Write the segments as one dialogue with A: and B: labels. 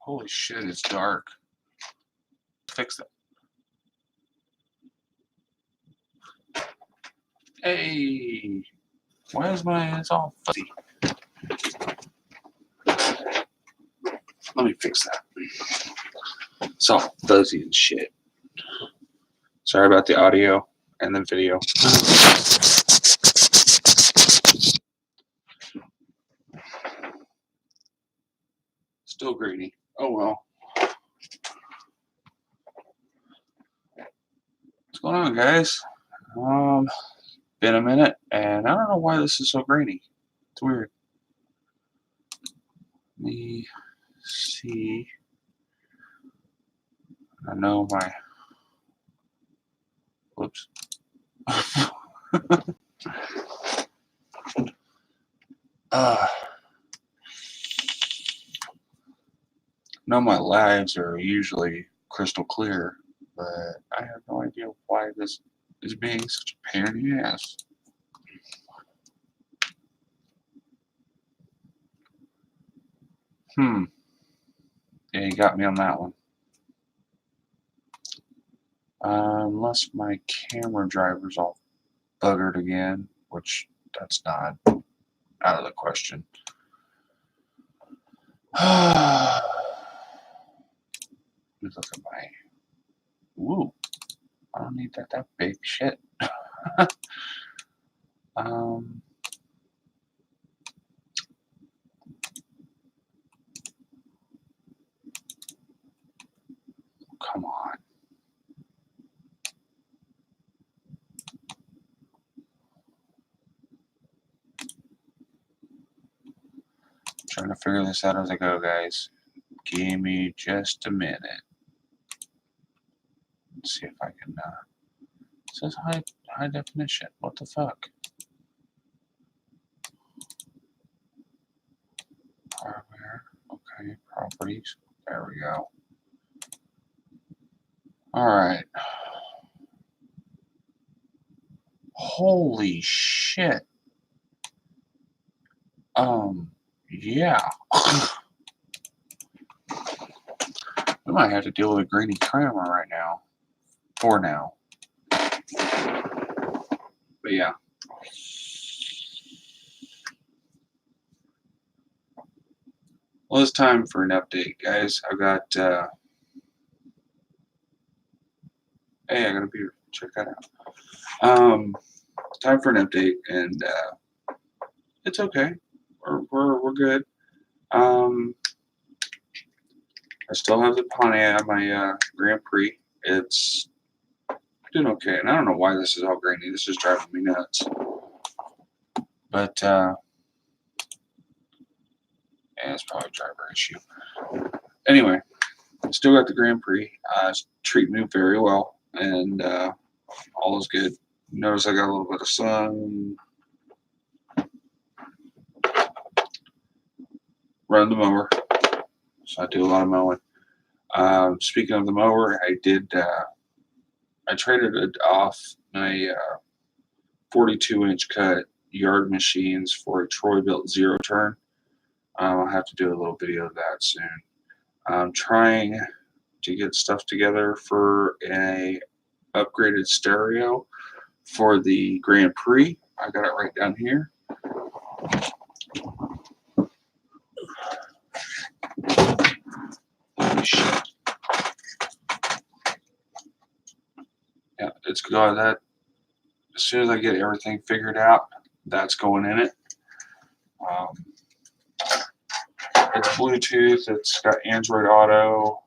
A: Holy shit, it's dark. Fix that. Hey, why is it's all fuzzy? Let me fix that. It's all fuzzy and shit. Sorry about the audio and the video. Still grainy. Oh well. What's going on, guys? Been a minute, and I don't know why this is so grainy. It's weird. Let me see. I know my. Whoops. know my lives are usually crystal clear, but I have no idea why this is being such a pain in the ass. Yeah, you got me on that one. Unless my camera driver's all buggered again, which that's not out of the question. Let me look at my. Ooh, I don't need that big shit. Come on. Trying to figure this out as I go, guys. Give me just a minute. Let's see if I can. It says high definition. What the fuck? Hardware. Okay, properties. There we go. All right. Holy shit. Yeah. We might have to deal with a grainy camera right now. For now. But yeah. Well, it's time for an update, guys. I've got, hey, I got a beer. Check that out. Time for an update, and it's okay. We're good. I still have the Pontiac, my Grand Prix. It's doing okay, and I don't know why this is all grainy. This is driving me nuts. But yeah, it's probably a driver issue. Anyway, still got the Grand Prix. It's treating me very well, and all is good. Notice I got a little bit of sun. Run the mower, so I do a lot of mowing. Speaking of the mower, I traded it off my 42-inch cut yard machines for a Troy-Bilt zero turn. I'll have to do a little video of that soon. I'm trying to get stuff together for a upgraded stereo for the Grand Prix. I got it right down here. Shit. Yeah, it's got that. As soon as I get everything figured out, that's going in it. It's Bluetooth. It's got Android Auto.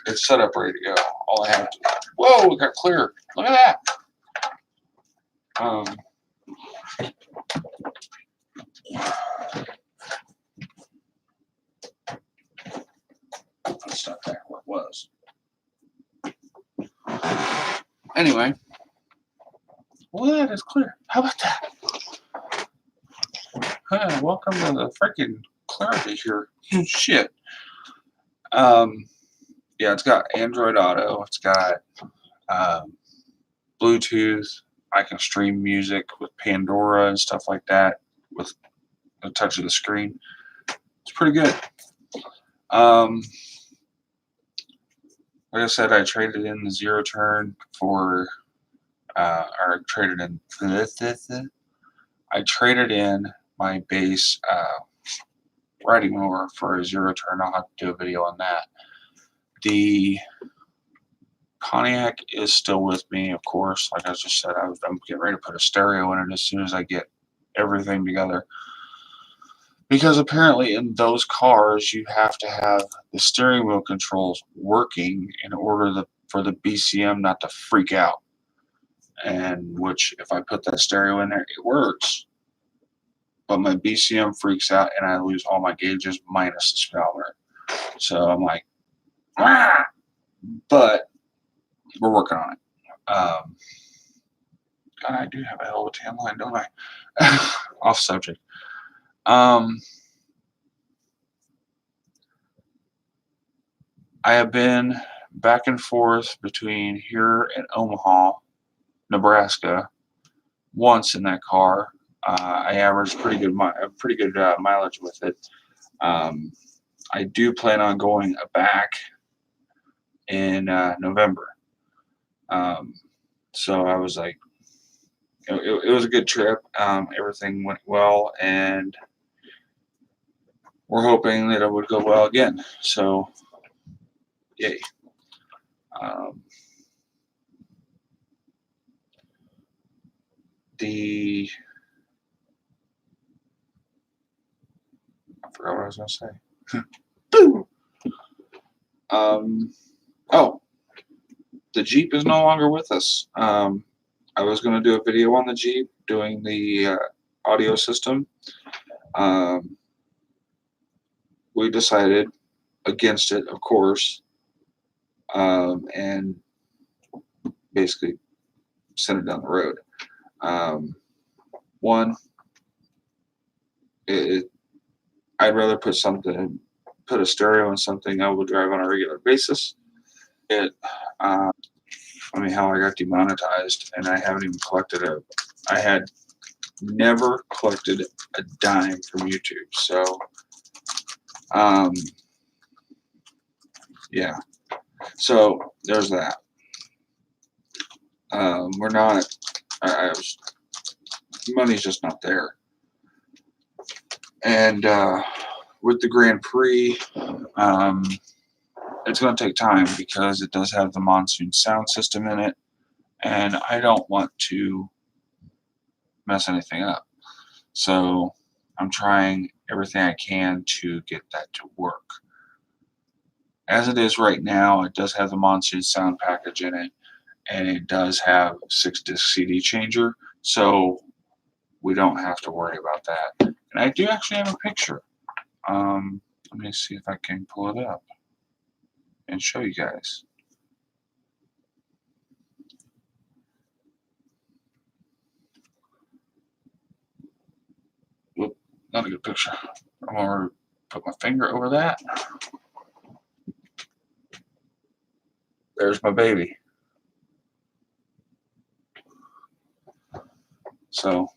A: It's set up, ready to go. All I have to. Whoa! It got clear. Look at that. That's not there where it was. Anyway, well, that is clear. How about that? Hi, welcome to the freaking clarity here. Shit. Yeah, it's got Android Auto. It's got Bluetooth. I can stream music with Pandora and stuff like that with a touch of the screen. It's pretty good. Um, like I said, I traded in the zero turn for, or traded in. I traded in my base riding mower for a zero turn. I'll have to do a video on that. The Pontiac is still with me, of course. Like I just said, I'm getting ready to put a stereo in it as soon as I get everything together. Because apparently in those cars, you have to have the steering wheel controls working in order for the BCM not to freak out. And which, if I put that stereo in there, it works. But my BCM freaks out and I lose all my gauges minus the speedometer. So I'm like, ah! But we're working on it. God, I do have a hell of a tan line, don't I? Off subject. I have been back and forth between here and Omaha, Nebraska, once in that car. I averaged pretty good mileage with it. I do plan on going back in November. So I was like, it was a good trip. Everything went well, and we're hoping that it would go well again. So, yay. Um, I forgot what I was going to say. Boo! Oh, the Jeep is no longer with us. I was going to do a video on the Jeep doing the audio system. We decided against it, of course, and basically sent it down the road. One, I'd rather put a stereo in something I will drive on a regular basis. Funny how I got demonetized and I haven't even collected I had never collected a dime from YouTube. So, yeah. So there's that. We're not, money's just not there. And with the Grand Prix, it's going to take time because it does have the Monsoon sound system in it, and I don't want to mess anything up. So I'm trying everything I can to get that to work. As it is right now, it does have the Monsoon sound package in it, and it does have 6-disc CD changer, so we don't have to worry about that. And I do actually have a picture. Let me see if I can pull it up and show you guys. Whoop, not a good picture. I'm going to put my finger over that. There's my baby. So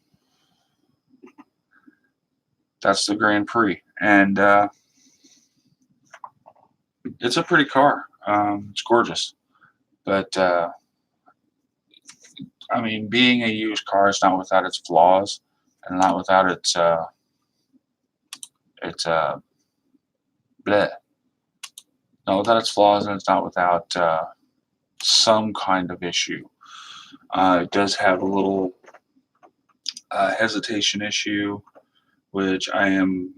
A: that's the Grand Prix, and it's a pretty car. It's gorgeous, but I mean, being a used car is not without its flaws, and not without its bleh. Not without its flaws, and it's not without some kind of issue. It does have a little hesitation issue, which I am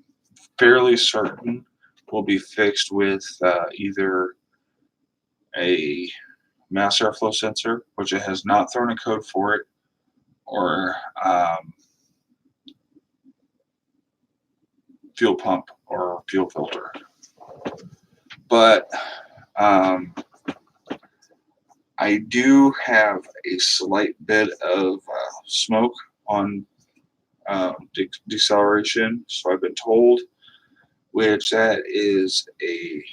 A: fairly certain will be fixed with either a mass airflow sensor, which it has not thrown a code for it, or fuel pump or fuel filter. But I do have a slight bit of smoke on deceleration, so I've been told, which that is a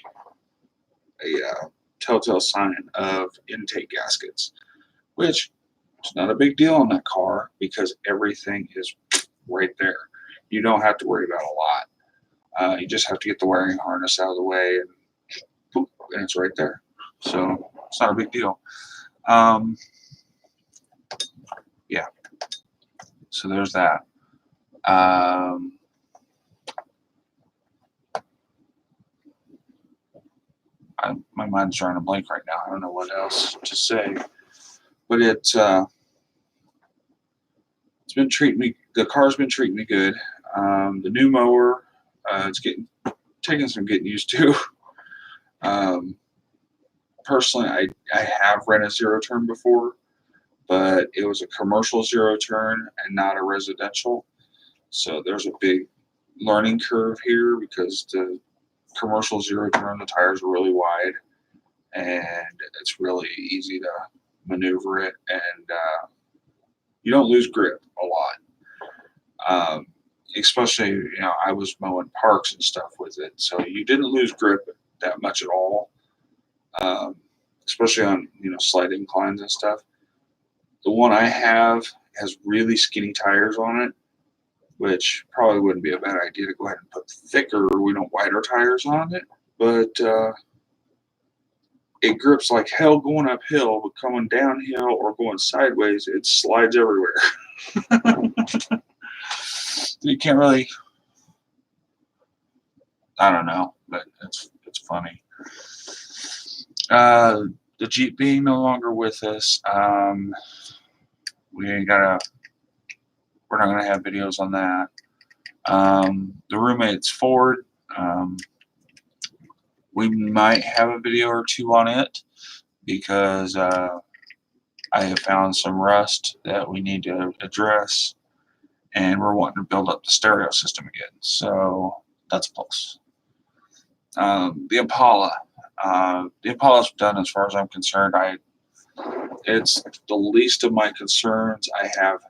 A: telltale sign of intake gaskets, which is not a big deal on that car because everything is right there. You don't have to worry about a lot. You just have to get the wiring harness out of the way, and boop, and it's right there. So it's not a big deal. Um, yeah. So there's that. My mind's drawing a blank right now. I don't know what else to say, but it's been treating me. The car's been treating me good. The new mower, it's taking some getting used to. Personally, I have ran a zero turn before, but it was a commercial zero turn and not a residential. So there's a big learning curve here because the commercial zero turn, the tires are really wide and it's really easy to maneuver it, and you don't lose grip a lot. Especially, I was mowing parks and stuff with it, so you didn't lose grip that much at all. Um, Especially on slight inclines and stuff. The one I have has really skinny tires on it, which probably wouldn't be a bad idea to go ahead and put thicker, wider tires on it. But it grips like hell going uphill, but coming downhill or going sideways, it slides everywhere. You can't really, I don't know, but it's funny. The Jeep being no longer with us, we're not gonna have videos on that. The roommate's Ford. We might have a video or two on it because I have found some rust that we need to address, and we're wanting to build up the stereo system again. So that's a plus. The Impala's done as far as I'm concerned. It's the least of my concerns. I have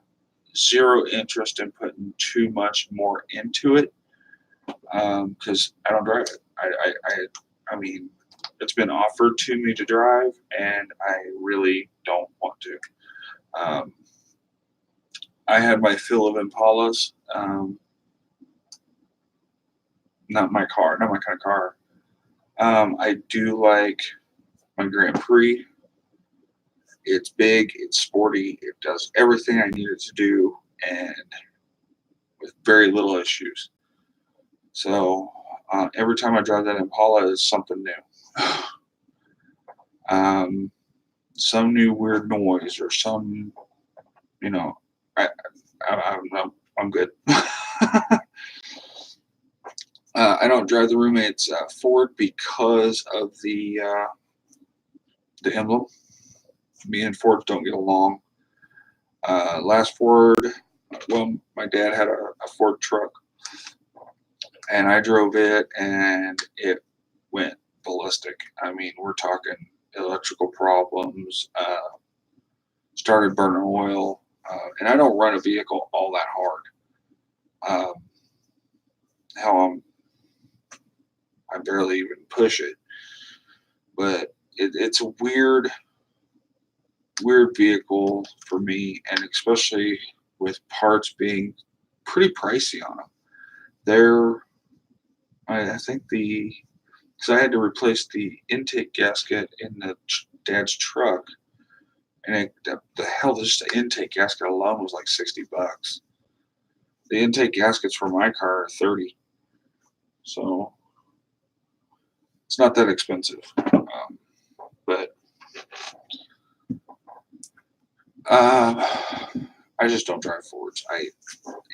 A: zero interest in putting too much more into it because I don't drive it. I mean, it's been offered to me to drive, and I really don't want to. I had my fill of Impalas. Not my kind of car. I do like my Grand Prix. It's big, it's sporty, it does everything I need it to do, and with very little issues. So every time I drive that Impala is something new. Some new weird noise or some, I'm good. I don't drive the roommate's Ford because of the emblem. Me and Ford don't get along. Last Ford, well, my dad had a Ford truck, and I drove it, and it went ballistic. I mean, we're talking electrical problems, started burning oil, and I don't run a vehicle all that hard. I barely even push it, but it's a weird vehicle for me, and especially with parts being pretty pricey on them. I think because I had to replace the intake gasket in the dad's truck, and the hell, just the intake gasket alone was like $60. The intake gaskets for my car are $30, so it's not that expensive. But I just don't drive Fords.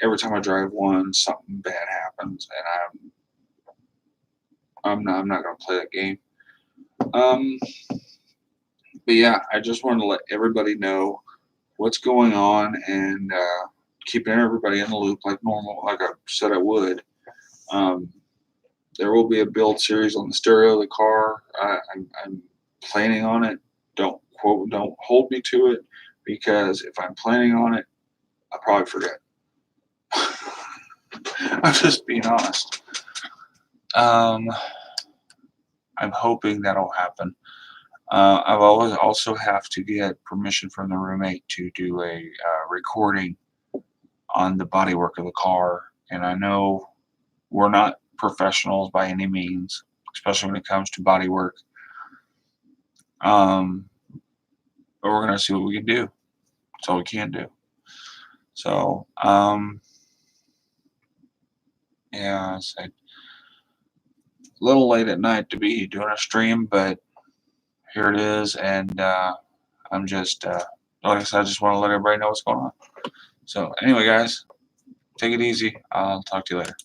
A: Every time I drive one, something bad happens, and I'm not gonna play that game. But yeah, I just wanted to let everybody know what's going on, and keeping everybody in the loop like normal, like I said I would. There will be a build series on the stereo of the car. I'm planning on it. Don't hold me to it, because if I'm planning on it, I'll probably forget. I'm just being honest. I'm hoping that'll happen. I've always also have to get permission from the roommate to do a recording on the bodywork of the car, and I know we're not professionals by any means, especially when it comes to body work. But we're gonna see what we can do. That's all we can do. So, yeah, it's a little late at night to be doing a stream, but here it is, and I'm just, like I said, I just want to let everybody know what's going on. So, anyway, guys, take it easy. I'll talk to you later.